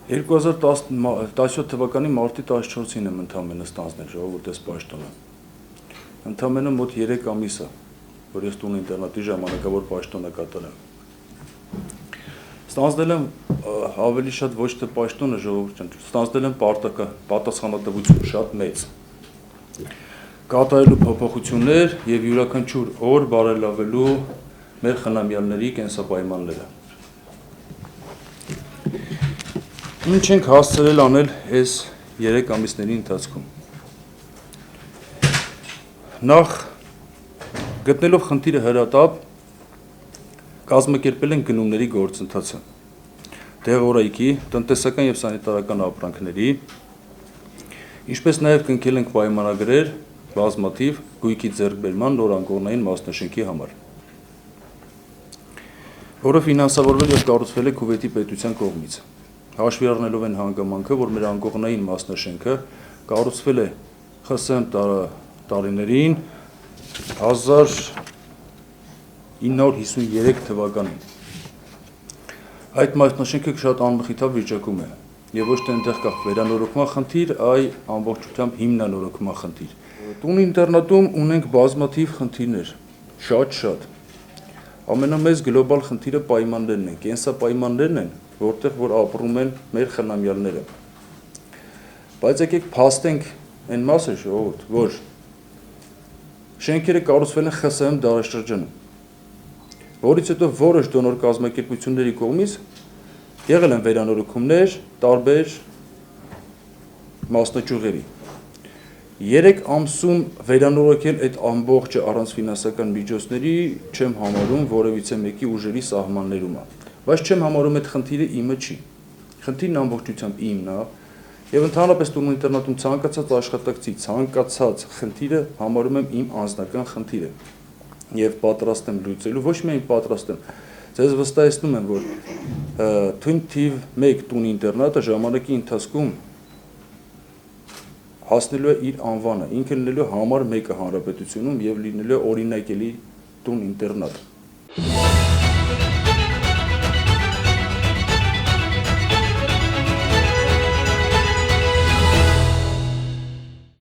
2017 թվականի մարտի 14-ին եմ ընդամենը ստանձնել ժողովրդես պաշտոնը։ Ընդամենը մոտ 3 ամիս է, որ ես տուն ինտերնատի ժամանակավոր պաշտոնը կատարեմ։ Ստանձնել եմ ավելի շատ ոչ թե պաշտոնը ժողովրդին, ստանձնել եմ պատասխանատվություն շատ մեծ։ Կատարելու փոփոխություններ եւ յուրաքանչյուր օր բարելավելու մեր խնամյալների կենսապայմանները։ Ինչ ենք հասցրել անել այս 3 ամիսների ընթացքում։ Նախ գտնելով խնդիրը հրատապ կազմակերպել են գնումների գործընթացը, դեղորայքի, տնտեսական եւ սանիտարական ապրանքների, ինչպես նաեւ կնքել ենք պայմանագրեր բազմաթիվ գույքի ձեռքբերման նորանկողնային մասնաշենքի համար, որը ֆինանսավորվել եւ կառուցվել է Քուվեյթի պետության կողմից։ Հաշվի առնելով են հանգամանքը, որ մեր անկողնային մասնաշենքը կառուցվել է ԽՍՀՄ տարիներին 1953 թվականին։ Այդ մասնաշենքը շատ անմխիթար վիճակում է եւ ոչ թե այնտեղ կա վերանորոգման խնդիր, այլ ամբողջությամբ հիմնանորոգման խնդիր։ Տուն ինտերնատում ունենք բազմաթիվ խնդիրներ, շատ։ Ամենամեծ գլոբալ խնդիրը պայմաններն են, կենսապայմաններն են, որտեղ որ ապրում են մեր խնամյալները։ Բայց եկեք փաստենք այն մասը ժողովուրդ, որ շենքերը կառուցվել են ԽՍՀՄ դարաշրջանում, որից հետո որոշ դոնոր կազմակերպությունների կողմից եղել են վերանորոգումներ տարբեր մասնաճյուղերի։ 3 ամսում վերանորոգել այդ ամբողջը առանց ֆինանսական միջոցների չեմ համարում որևիցե մեկի ուժերի սահմաններում է։ Բայց չեմ համարում այդ խնդիրը իմը չի։ Խնդիրն ամբողջությամբ իմն է եւ ընդհանրապես տուն ինտերնատում ցանկացած աշխատակցի ցանկացած խնդիրը համարում եմ իմ անձնական խնդիրը եւ պատրաստ եմ լուծելու, ոչ միայն պատրաստ եմ, ձեզ վստահեցնում եմ, որ թիվ 1 տուն ինտերնատը ժամանակի ընթացքում հասնելու է իր անվանը, ինքը լինելու համար մեկը հանրապետությունում եւ լինելու է օրինակելի տուն ինտերնատ։